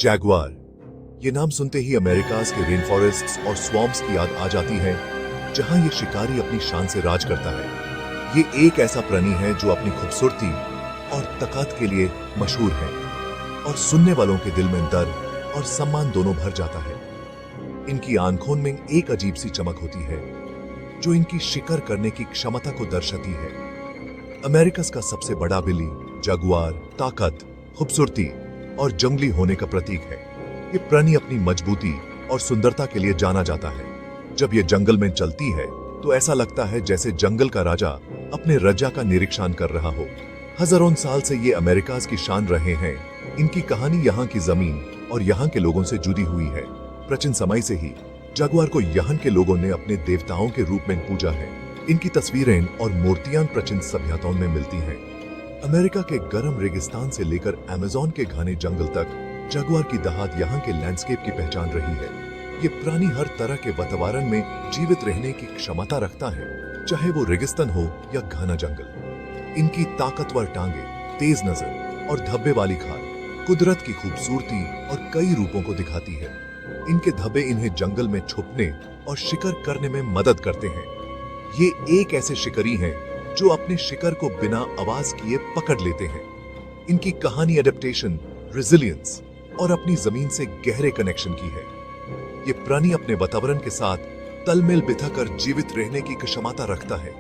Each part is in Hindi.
जैगुआर। ये नाम सुनते ही अमेरिकाज के रेन फॉरेस्ट्स और स्वॉम्प्स की याद आ जाती है, जहां ये शिकारी अपनी शान से राज करता है। ये एक ऐसा प्राणी है जो अपनी खूबसूरती और ताकत के लिए मशहूर है और सुनने वालों के दिल में डर और सम्मान दोनों भर जाता है। इनकी आंखों में एक अजीब सी चमक होती है जो इनकी शिकार करने की क्षमता को दर्शाती है। अमेरिकस का सबसे बड़ा बिल्ली जगुआर ताकत, खूबसूरती और जंगली होने का प्रतीक है। ये प्राणी अपनी मजबूती और सुंदरता के लिए जाना जाता है। जब ये जंगल में चलती है तो ऐसा लगता है जैसे जंगल का राजा अपने रजा का निरीक्षण कर रहा हो। हजारों साल से ये अमेरिकाज की शान रहे हैं। इनकी कहानी यहाँ की जमीन और यहाँ के लोगों से जुड़ी हुई है। प्राचीन समय से ही जगुआर को यहाँ के लोगों ने अपने देवताओं के रूप में पूजा है। इनकी तस्वीरें और मूर्तियां प्राचीन सभ्यताओं में मिलती हैं। अमेरिका के गर्म रेगिस्तान से लेकर अमेज़न के घने जंगल तक जगुआर की दहाड़ यहाँ के लैंडस्केप की पहचान रही है। ये प्राणी हर तरह के वातावरण में जीवित रहने की क्षमता रखता है, चाहे वो रेगिस्तान हो या घना जंगल। इनकी ताकतवर टांगे, तेज नजर और धब्बे वाली खाल कुदरत की खूबसूरती और कई रूपों को दिखाती है। इनके धब्बे इन्हें जंगल में छुपने और शिकार करने में मदद करते हैं। ये एक ऐसे शिकारी हैं जो अपने शिकार को बिना आवाज किए पकड़ लेते हैं। इनकी कहानी एडेप्टेशन, रेजिलियंस और अपनी जमीन से गहरे कनेक्शन की है। ये प्राणी अपने वातावरण के साथ तालमेल बिठाकर जीवित रहने की क्षमता रखता है।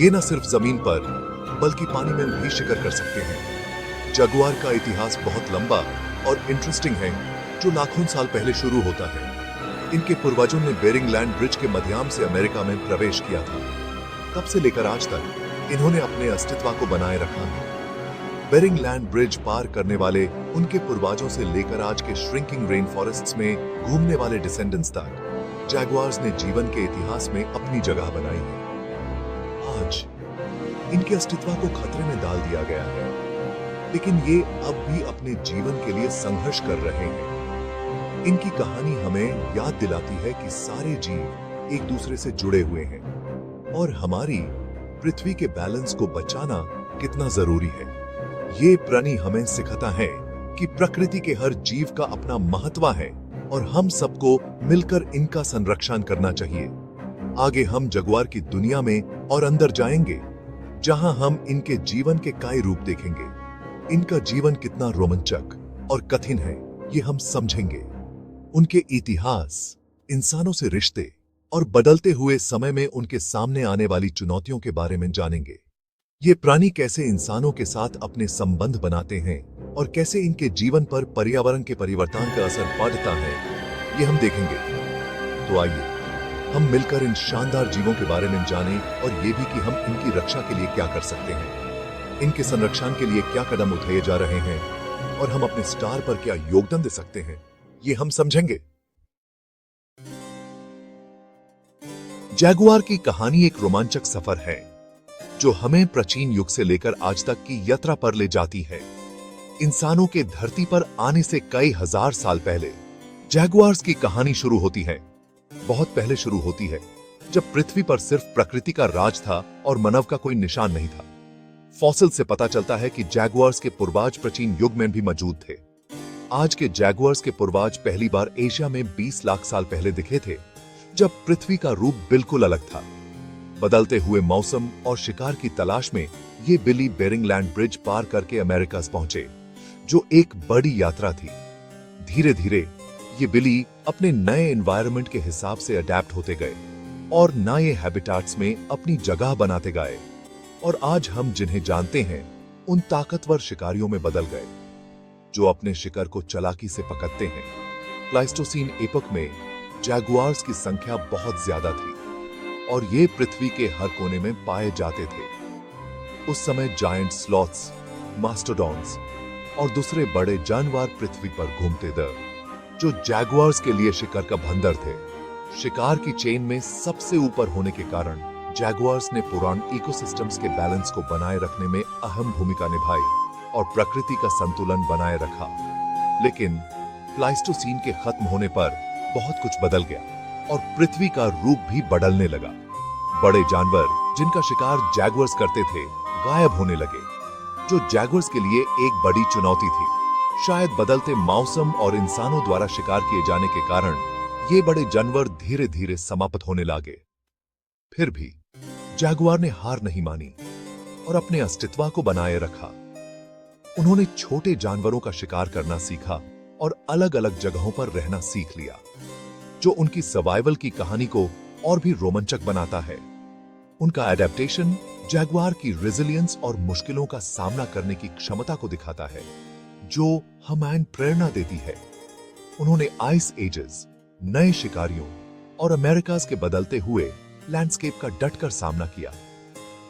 ये न सिर्फ जमीन पर बल्कि पानी में भी शिकार कर सकते हैं। जगुआर का इतिहास बहुत लंबा और इंटरेस्टिंग है, जो लाखों साल पहले शुरू होता है। इनके पूर्वजों ने बेरिंग लैंड ब्रिज के माध्यम से अमेरिका में प्रवेश किया था। तब से लेकर आज तक इन्होंने अपने अस्तित्व को बनाए रखा है। बेरिंग लैंड ब्रिज पार करने वाले उनके पूर्वजों से लेकर आज के श्रिंकिंग रेन फॉरेस्ट्स में घूमने वाले डिसेंडेंट्स तक जैगुआर्स ने जीवन के इतिहास में अपनी जगह बनाई है। आज इनके अस्तित्व को खतरे में डाल दिया गया है, लेकिन ये अब भी अपने जीवन के लिए संघर्ष कर रहे हैं। इनकी कहानी हमें याद दिलाती है कि सारे जीव एक दूसरे से जुड़े हुए हैं और हमारी पृथ्वी के बैलेंस को बचाना कितना जरूरी है। ये प्राणी हमें सिखाता है कि प्रकृति के हर जीव का अपना महत्व है और हम सबको मिलकर इनका संरक्षण करना चाहिए। आगे हम जगुआर की दुनिया में और अंदर जाएंगे, जहां हम इनके जीवन के कई रूप देखेंगे। इनका जीवन कितना रोमांचक और कठिन है, ये हम समझेंगे। उनके इतिहास, इंसानों से रिश्ते और बदलते हुए समय में उनके सामने आने वाली चुनौतियों के बारे में जानेंगे। ये प्राणी कैसे इंसानों के साथ अपने संबंध बनाते हैं और कैसे इनके जीवन पर पर्यावरण के परिवर्तन का असर पड़ता है, ये हम देखेंगे। तो आइए हम मिलकर इन शानदार जीवों के बारे में जानें और ये भी कि हम इनकी रक्षा के लिए क्या कर सकते हैं, इनके संरक्षण के लिए क्या कदम उठाए जा रहे हैं और हम अपने स्टार पर क्या योगदान दे सकते हैं, ये हम समझेंगे। जैगुआर की कहानी एक रोमांचक सफर है जो हमें प्राचीन युग से लेकर आज तक की यात्रा पर ले जाती है। इंसानों के धरती पर आने से कई हजार साल पहले जैगुआर्स की कहानी शुरू होती है। बहुत पहले शुरू होती है, जब पृथ्वी पर सिर्फ प्रकृति का राज था और मानव का कोई निशान नहीं था। फॉसिल से पता चलता है कि जैगुआर्स के पूर्वज प्राचीन युग में भी मौजूद थे। आज के जैगुआर्स के पूर्वज पहली बार एशिया में 20 लाख साल पहले दिखे थे, जब पृथ्वी का रूप बिल्कुल अलग था। बदलते हुए मौसम और शिकार की तलाश में ये बिल्ली बेरिंग लैंड ब्रिज पार करके अमेरिका पहुंचे, जो एक बड़ी यात्रा थी। धीरे धीरे ये बिल्ली अपने नए एनवायरनमेंट के हिसाब से अडेप्ट होते गए और नए हैबिटेट्स में अपनी जगह बनाते गए, और आज हम जिन्हें जानते हैं उन ताकतवर शिकारियों में बदल गए, जो अपने शिकार को चालाकी से पकड़ते हैं। प्लाइस्टोसीन एपक में जैगुआर्स की संख्या बहुत ज्यादा थी और ये पृथ्वी के हर कोने में पाए जाते थे। उस समय जायंट स्लॉथ्स, मास्टोडॉन्स और दूसरे बड़े जानवर पृथ्वी पर घूमते थे, जो जैगुआर्स के लिए शिकार का भंडार थे। शिकार की चेन में सबसे ऊपर होने के कारण जैगुआर्स ने पुराने इकोसिस्टम्स के बैलेंस को बनाए रखने में अहम भूमिका निभाई और प्रकृति का संतुलन बनाए रखा। लेकिन प्लाइस्टोसीन के खत्म होने पर बहुत कुछ बदल गया और पृथ्वी का रूप भी बदलने लगा। बड़े जानवर जिनका शिकार जैगुआर्स करते थे गायब होने लगे, जो जैगुआर्स के लिए एक बड़ी चुनौती थी। शायद बदलते मौसम और इंसानों द्वारा शिकार किए जाने के कारण ये बड़े जानवर धीरे धीरे समाप्त होने लगे। फिर भी जैगुआर ने हार नहीं मानी और अपने अस्तित्व को बनाए रखा। उन्होंने छोटे जानवरों का शिकार करना सीखा और अलग अलग जगहों पर रहना सीख लिया, जो उनकी सर्वाइवल की कहानी को और भी रोमांचक बनाता है। उनका एडेप्टेशन जैगुआर की रेजिलियंस और मुश्किलों का सामना करने की क्षमता को दिखाता है, जो हमें प्रेरणा देती है। उन्होंने आइस एजेस, नए शिकारियों और अमेरिकास के बदलते हुए लैंडस्केप का डटकर सामना किया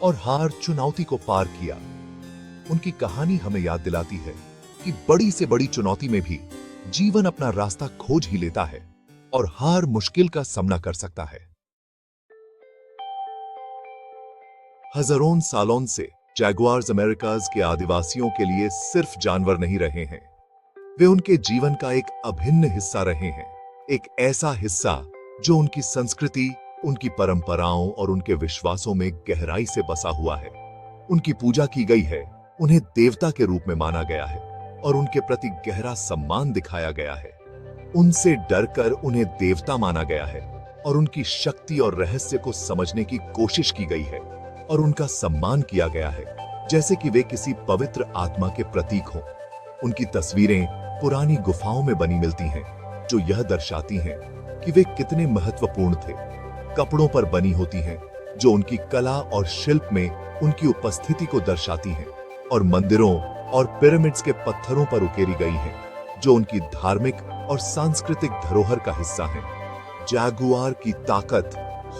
और हार चुनौती को पार किया। उनकी कहानी हमें याद दिलाती है कि बड़ी से बड़ी चुनौती में भी जीवन अपना रास्ता खोज ही लेता है और हर मुश्किल का सामना कर सकता है। हजारों सालों से जैगुआर्स अमेरिकास के आदिवासियों के लिए सिर्फ जानवर नहीं रहे हैं, वे उनके जीवन का एक अभिन्न हिस्सा रहे हैं। एक ऐसा हिस्सा जो उनकी संस्कृति, उनकी परंपराओं और उनके विश्वासों में गहराई से बसा हुआ है। उनकी पूजा की गई है, उन्हें देवता के रूप में माना गया है और उनके प्रति गहरा सम्मान दिखाया गया है। उनसे डरकर उन्हें देवता माना गया है और उनकी शक्ति और रहस्य को समझने की कोशिश की गई है और उनका सम्मान किया गया है जैसे कि वे किसी पवित्र आत्मा के प्रतीक हों। उनकी तस्वीरें पुरानी गुफाओं में बनी मिलती हैं, जो यह दर्शाती हैं कि वे कितने महत्वपूर्ण थे। कपड़ों पर बनी होती हैं, जो उनकी कला और शिल्प में उनकी उपस्थिति को दर्शाती हैं, और मंदिरों और पिरामिड्स के पत्थरों पर उकेरी गई हैं, जो उनकी धार्मिक और सांस्कृतिक धरोहर का हिस्सा हैं। जैगुआर की ताकत,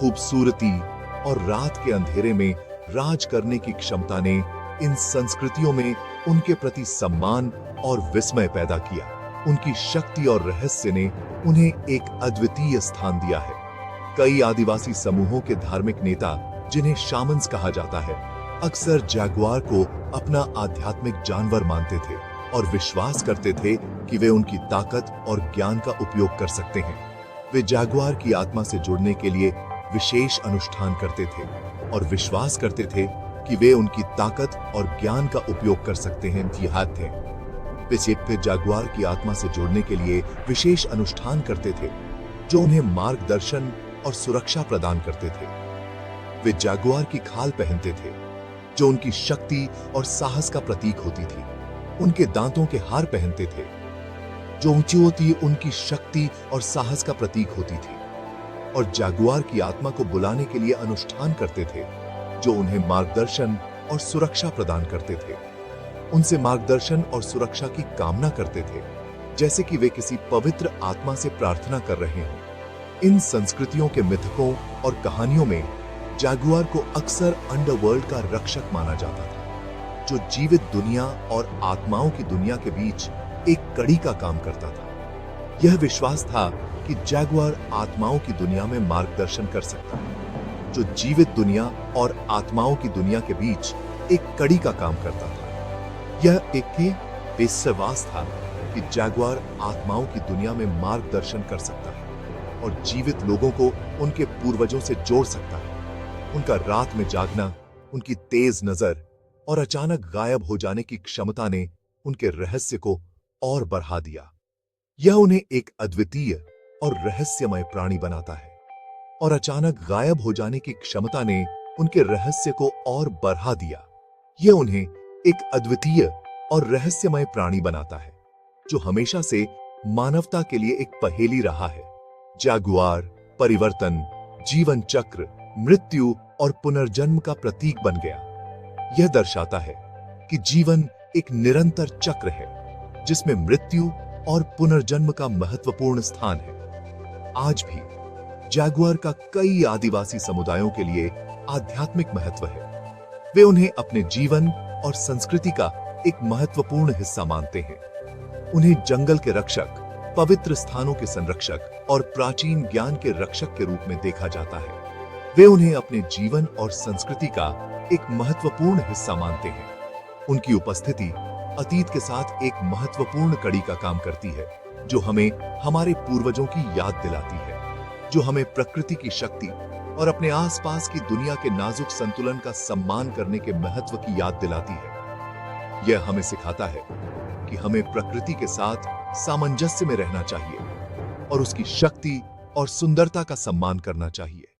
खूबसूरती और रात के अंधेरे में राज करने की क्षमता ने इन संस्कृतियों में उनके प्रति सम्मान और विस्मय पैदा किया। उनकी शक्ति और रहस्य ने उन्हें एक अद्वितीय स्थान दिया है। कई आदिवासी समूहों के धार्मिक नेता, जिन्हें शामन्स कहा जाता है, अक्सर जैगुआर को अपना आध्यात्मिक जानवर मानते थे और विश्वास करते थे कि वे उनकी ताकत और ज्ञान का उपयोग कर सकते हैं। वे जैगुआर की आत्मा से जुड़ने के लिए विशेष अनुष्ठान करते थे और विश्वास करते थे कि वे उनकी ताकत और ज्ञान का उपयोग कर सकते हैं। थे वे जैगुआर की आत्मा से जुड़ने के लिए विशेष अनुष्ठान करते थे, जो उन्हें मार्गदर्शन और सुरक्षा प्रदान करते थे। वे जैगुआर की खाल पहनते थे, जो उनकी शक्ति और साहस का प्रतीक होती थी। उनके दांतों के हार पहनते थे, जो ऊंची होती उनकी शक्ति और साहस का प्रतीक होती थी, और जैगुआर की आत्मा को बुलाने के लिए अनुष्ठान करते थे, जो उन्हें मार्गदर्शन और सुरक्षा प्रदान करते थे। उनसे मार्गदर्शन और सुरक्षा की कामना करते थे, जैसे कि वे किसी पवित्र आत्मा से प्रार्थना कर रहे हों। इन संस्कृतियों के मिथकों और कहानियों में जैगुआर को अक्सर अंडरवर्ल्ड का रक्षक माना जाता था, जो जीवित दुनिया और आत्माओं की दुनिया के बीच एक कड़ी का काम करता था। यह विश्वास था कि जैगुआर आत्माओं की दुनिया में मार्गदर्शन कर सकता है, जो जीवित दुनिया और आत्माओं की दुनिया के बीच एक कड़ी का काम करता था। यह एक विश्वास था कि जैगुआर आत्माओं की दुनिया में मार्गदर्शन कर सकता है और जीवित लोगों को उनके पूर्वजों से जोड़ सकता है। उनका रात में जागना, उनकी तेज नजर और अचानक गायब हो जाने की क्षमता ने उनके रहस्य को और बढ़ा दिया। यह उन्हें एक अद्वितीय और रहस्यमय प्राणी बनाता है, और अचानक गायब हो जाने की क्षमता ने उनके रहस्य को और बढ़ा दिया। यह उन्हें एक अद्वितीय और रहस्यमय प्राणी बनाता है, जो हमेशा से मानवता के लिए एक पहेली रहा है। जैगुआर परिवर्तन, जीवन चक्र, मृत्यु और पुनर्जन्म का प्रतीक बन गया। यह दर्शाता है कि जीवन एक निरंतर चक्र है, जिसमें मृत्यु और पुनर्जन्म का महत्वपूर्ण स्थान है। आज भी जैगुआर का कई आदिवासी समुदायों के लिए आध्यात्मिक महत्व है। वे उन्हें अपने जीवन और संस्कृति का एक महत्वपूर्ण हिस्सा मानते हैं। उन्हें जंगल के रक्षक, पवित्र स्थानों के संरक्षक और प्राचीन ज्ञान के रक्षक के रूप में देखा जाता है। वे उन्हें अपने जीवन और संस्कृति का एक महत्वपूर्ण हिस्सा मानते हैं। उनकी उपस्थिति अतीत के साथ एक महत्वपूर्ण कड़ी का काम करती है, जो हमें हमारे पूर्वजों की याद दिलाती है, जो हमें प्रकृति की शक्ति और अपने आसपास की दुनिया के नाजुक संतुलन का सम्मान करने के महत्व की याद दिलाती है। यह हमें सिखाता है कि हमें प्रकृति के साथ सामंजस्य में रहना चाहिए और उसकी शक्ति और सुंदरता का सम्मान करना चाहिए।